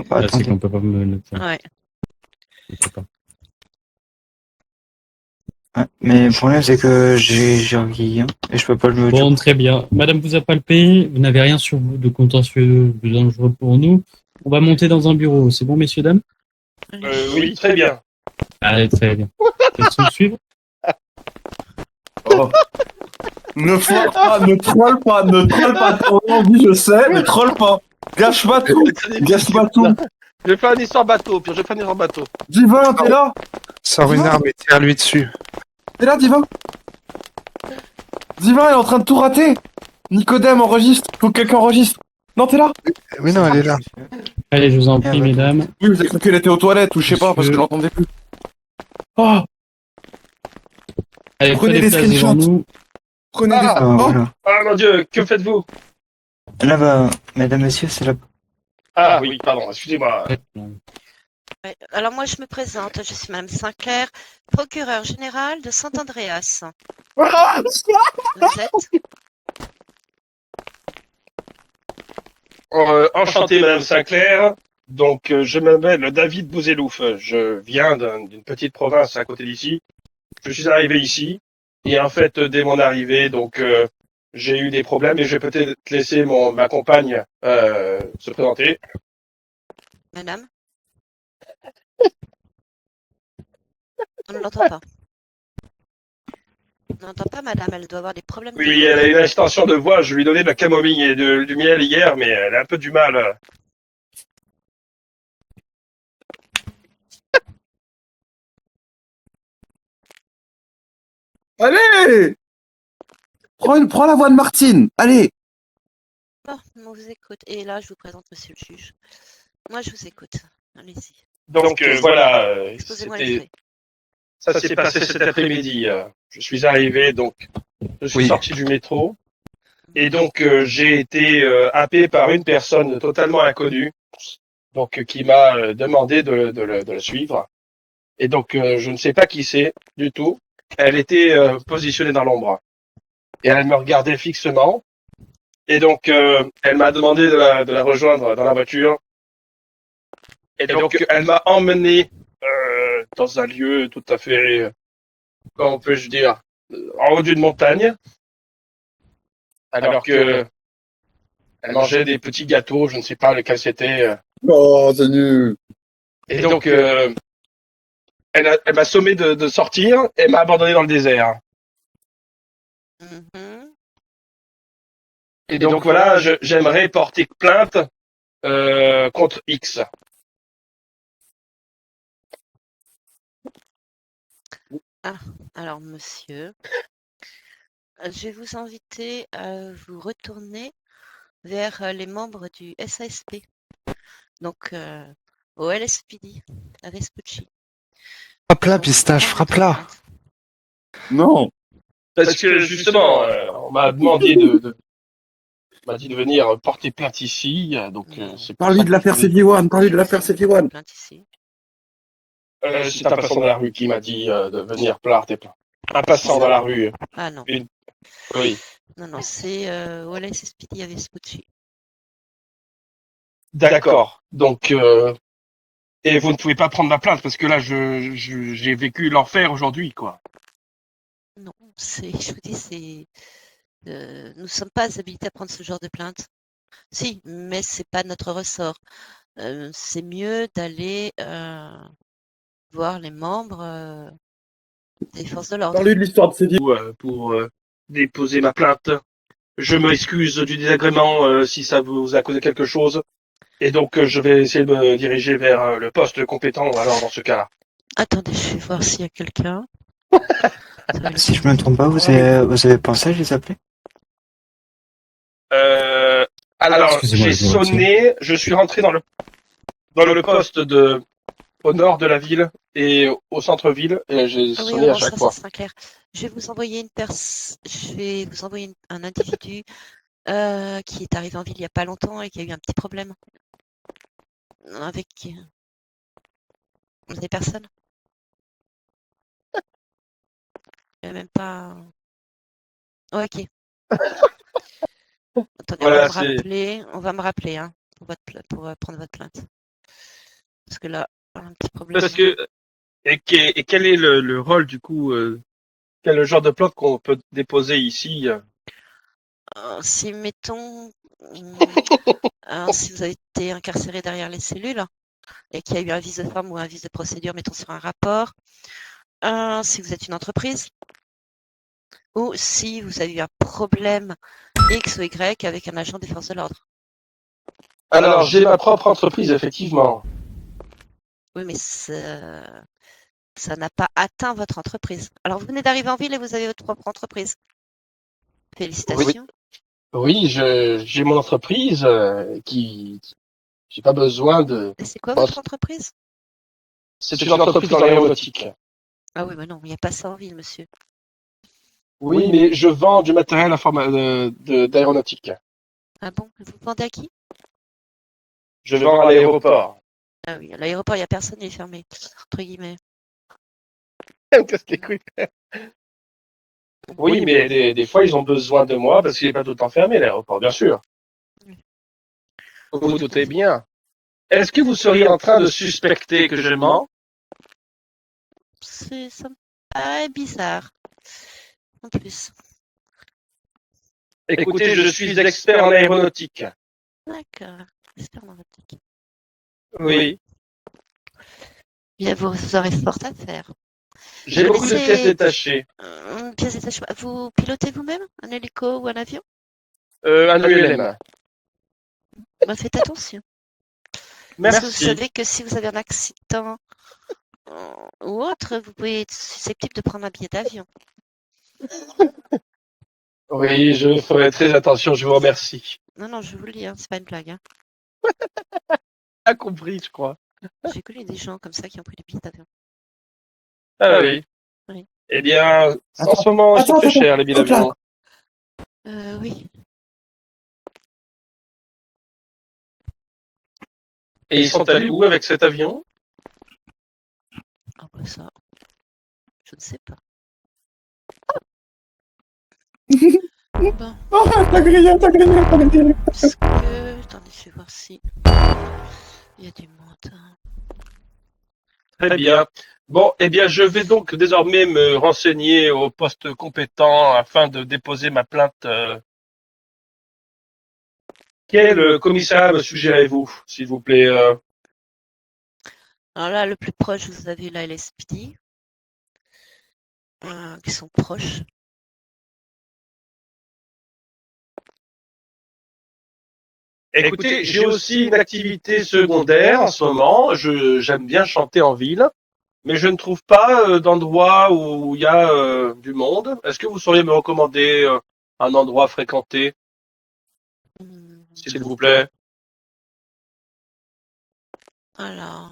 Bah, c'est attendez. qu'on peut pas me noter. Ouais. On peut pas. Ouais, mais le problème, c'est que j'ai rien et je peux pas le Bon, très bien. Madame vous a palpé, vous n'avez rien sur vous de contentieux, de dangereux pour nous. On va monter dans un bureau. C'est bon, messieurs, dames? Oui, très bien. Allez, très bien. Question suivre? Oh. Ne foire pas, ne troll pas, ne troll pas. Ton envie, je sais, ne troll pas. Gâche pas tout, gâche pas tout. Je vais faire une histoire bateau, Pierre, je vais faire une histoire bateau. Divin, t'es là? Sors une Dis-moi. arme et tire-lui dessus. T'es là, Divin? Divin, elle est en train de tout rater. Nicodème enregistre, faut que quelqu'un enregistre. Non, t'es là? Oui, non, elle est là. Allez, je vous en prie, Ah, ouais. mesdames. Oui, vous avez cru qu'elle était aux toilettes ou je sais pas, parce que je l'entendais plus. Oh, Allez, Prenez prenez des place devant screenshots. nous. prenez Ah. des... Ah, Oh, voilà. Ah mon dieu, que faites-vous? Là-bas, mesdames, messieurs, c'est là. Ah oui, pardon, excusez-moi. Ouais. Alors moi, je me présente. Je suis Madame Sinclair, procureure générale de Saint-Andreas. Vous êtes? Enchanté, Madame Sinclair. Donc, je m'appelle David Bouzelouf. Je viens d'une petite province à côté d'ici. Je suis arrivé ici. Et en fait, dès mon arrivée, donc, j'ai eu des problèmes et je vais peut-être laisser ma compagne se présenter. Madame? On ne l'entend pas. On n'entend pas, madame. Elle doit avoir des problèmes de Oui, voix. elle a une extension de voix. Je lui ai donné de la camomille et du miel hier, mais elle a un peu du mal. allez! Prends la voix de Martine, allez! Bon, on vous écoute. Et là, je vous présente monsieur le juge. Moi, je vous écoute. Allez-y. Donc, voilà, Exposez-moi les faits. ça s'est passé cet après-midi. Je suis arrivé, donc, je suis Oui. sorti du métro. Et donc, j'ai été happé par une personne totalement inconnue, donc qui m'a demandé de le suivre. Et donc, je ne sais pas qui c'est du tout. Elle était positionnée dans l'ombre. Et elle me regardait fixement. Et donc, elle m'a demandé de la rejoindre dans la voiture. Et donc, elle m'a emmené dans un lieu tout à fait, comment peux-je dire, en haut d'une montagne. Alors que elle mangeait des petits gâteaux, je ne sais pas lesquels c'était. Oh, c'est nul! Et donc, elle m'a sommé de sortir et m'a abandonné dans le désert. Mhm. Et donc voilà, j'aimerais porter plainte contre X. Alors, monsieur, je vais vous inviter à vous retourner vers les membres du SASP, donc au LSPD, à Vespucci. Frappe-la, pistache, frappe-la. Non! Parce que justement, on m'a demandé m'a dit de venir porter plainte ici. Donc c'est pour Parlez ça de que l'affaire je voulais- CV1, parlez de l'affaire CV1. Plainte ici. C'est un passant dans la rue qui m'a dit de venir porter plainte. Un passant dans la rue. Ah non, Oui. non, c'est au LSPD à Vespucci. D'accord. Donc et vous ne pouvez pas prendre ma plainte parce que là j'ai vécu l'enfer aujourd'hui, quoi. Non, je vous dis, nous ne sommes pas habilités à prendre ce genre de plainte. Si, mais c'est pas notre ressort. C'est mieux d'aller voir les membres des forces de l'ordre. Parlez de l'histoire de CV1. Pour déposer ma plainte. Je m'excuse du désagrément si ça vous a causé quelque chose. Et donc, je vais essayer de me diriger vers le poste compétent, alors, dans ce cas-là. Attendez, je vais voir s'il y a quelqu'un. Si je me trompe pas, vous avez pensé à les appeler? Alors, Excusez-moi, j'ai je me retire. sonné, je suis rentré dans le poste au nord de la ville et au centre-ville, et j'ai Ah oui, sonné à non, chaque ça fois. c'est clair. Je vais vous envoyer un individu qui est arrivé en ville il n'y a pas longtemps et qui a eu un petit problème avec des personnes. Il n'y a même pas. Oh, ok. Attendez, Voilà, on va me rappeler hein, pour prendre votre plainte. Parce que là, on a un petit problème. Parce que et quel est le rôle du coup quel est le genre de plante qu'on peut déposer ici Si, mettons, si vous avez été incarcéré derrière les cellules et qu'il y a eu un vice de forme ou un vice de procédure, mettons sur un rapport, si vous êtes une entreprise, ou si vous avez eu un problème X ou Y avec un agent des forces de l'ordre. Alors, j'ai ma propre entreprise, effectivement. Oui, mais ça n'a pas atteint votre entreprise. Alors, vous venez d'arriver en ville et vous avez votre propre entreprise. Félicitations. Oui, j'ai mon entreprise qui j'ai pas besoin de. Et c'est quoi votre entreprise? C'est une entreprise dans l'aéronautique. Ah oui, mais non, il n'y a pas ça en ville, monsieur. Oui, mais je vends du matériel d'aéronautique. Ah bon? Vous vendez à qui? Je vends à l'aéroport. Ah oui, à l'aéroport, il n'y a personne, il est fermé, entre guillemets. Qu'est-ce qu'il écoute? Oui, mais des fois, ils ont besoin de moi parce qu'il n'est pas tout le temps fermé, l'aéroport, bien sûr. Vous vous doutez bien. Est-ce que vous seriez en train de suspecter que je mens? Ça me paraît bizarre. En plus. Écoutez, je suis expert en aéronautique. D'accord. J'espère dans votre équipe. Oui. Bien, vous aurez fort à faire. J'ai beaucoup de pièces détachées. Pièces détachées. Vous pilotez vous-même un hélico ou un avion? Un ULM. Bah, faites attention. Parce que vous Merci. savez que si vous avez un accident ou autre, vous pouvez être susceptible de prendre un billet d'avion. Oui, je ferai très attention, je vous remercie. Non, je vous le dis, hein, c'est pas une blague. Hein. A compris, je crois. J'ai connu des gens comme ça qui ont pris des billets d'avion. Ah oui. Oui. Eh bien, en ce moment, ils sont très chers, les billets d'avion. Oui. Et ils sont allés où avec cet avion? Ah bah ça, je ne sais pas. Bon. T'as grillé. Est-ce que... Attendez, je vais voir si... Il y a du monde. Très bien. Bon, eh bien, je vais donc désormais me renseigner au poste compétent afin de déposer ma plainte. Quel commissariat me suggérez-vous, s'il vous plaît? Alors là, le plus proche, vous avez la LSPD, qui sont proches. Écoutez, j'ai aussi une activité secondaire en ce moment. J'aime bien chanter en ville, mais je ne trouve pas d'endroit où il y a du monde. Est-ce que vous sauriez me recommander un endroit fréquenté, s'il vous plaît? Alors,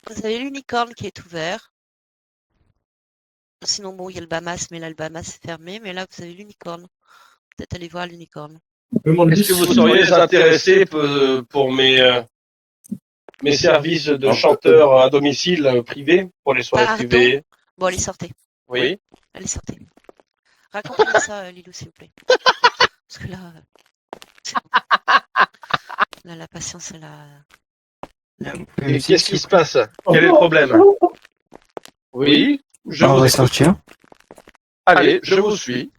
vous avez l'Unicorn qui est ouvert. Sinon, bon, il y a le Bahamas, mais là, le Bahamas est fermé. Mais là, vous avez l'Unicorn. Peut-être aller voir l'Unicorn. Est-ce que vous seriez intéressé pour mes services de chanteur à domicile privé, pour les soirées Pardon? privées? Bon, allez, sortez. Oui. Allez, sortez. Racontez-moi ça, Lilou, s'il vous plaît. Parce que là, c'est bon. Là, la patience, elle a... Et qu'est-ce qui se passe? Quel est le problème? Oui, je On vous va écoute. sortir. Allez, je vous suis.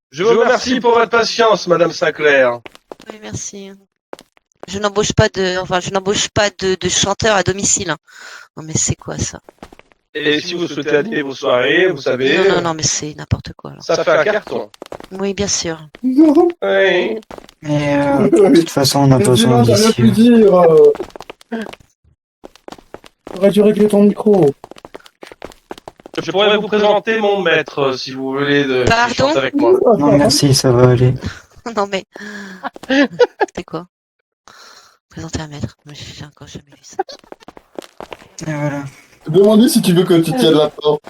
Je vous remercie pour votre patience, Madame Sinclair. Oui, merci. Je n'embauche pas de chanteur à domicile. Non, mais c'est quoi ça? Et si vous souhaitez animer vos soirées, vous savez, Non, mais c'est n'importe quoi. Alors. ça fait un carton. Oui, bien sûr. Oui. Mais de toute façon, on a besoin T'as rien d'ici. pu dire. Aurais dû régler ton micro. Je pourrais vous présenter mon maître, si vous voulez, qui Pardon? chante avec moi. Non, merci, ça va aller. Non, mais... C'est quoi? Présenter un maître. Mais j'ai encore jamais vu ça. Et voilà. Demande-lui si tu veux que tu tiennes la porte.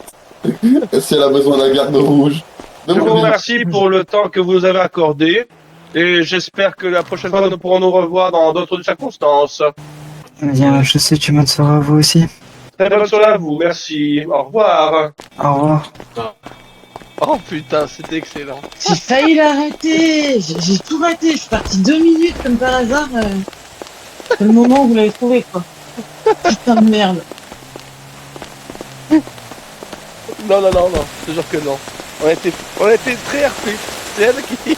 Si elle a besoin d'un garde rouge. Je vous Demande-lui. remercie pour le temps que vous avez accordé. Et j'espère que la prochaine fois, nous pourrons nous revoir dans d'autres circonstances. Bien, je sais, tu m'en sauras vous aussi. Très bonne soirée à vous. Merci. Au revoir. Au revoir. Oh putain, c'était excellent. J'ai failli l'arrêter. J'ai tout raté. Je suis parti 2 minutes comme par hasard. C'est le moment où vous l'avez trouvé, quoi. Putain de merde. Non, je te jure que non. On était très RP. C'est elle qui...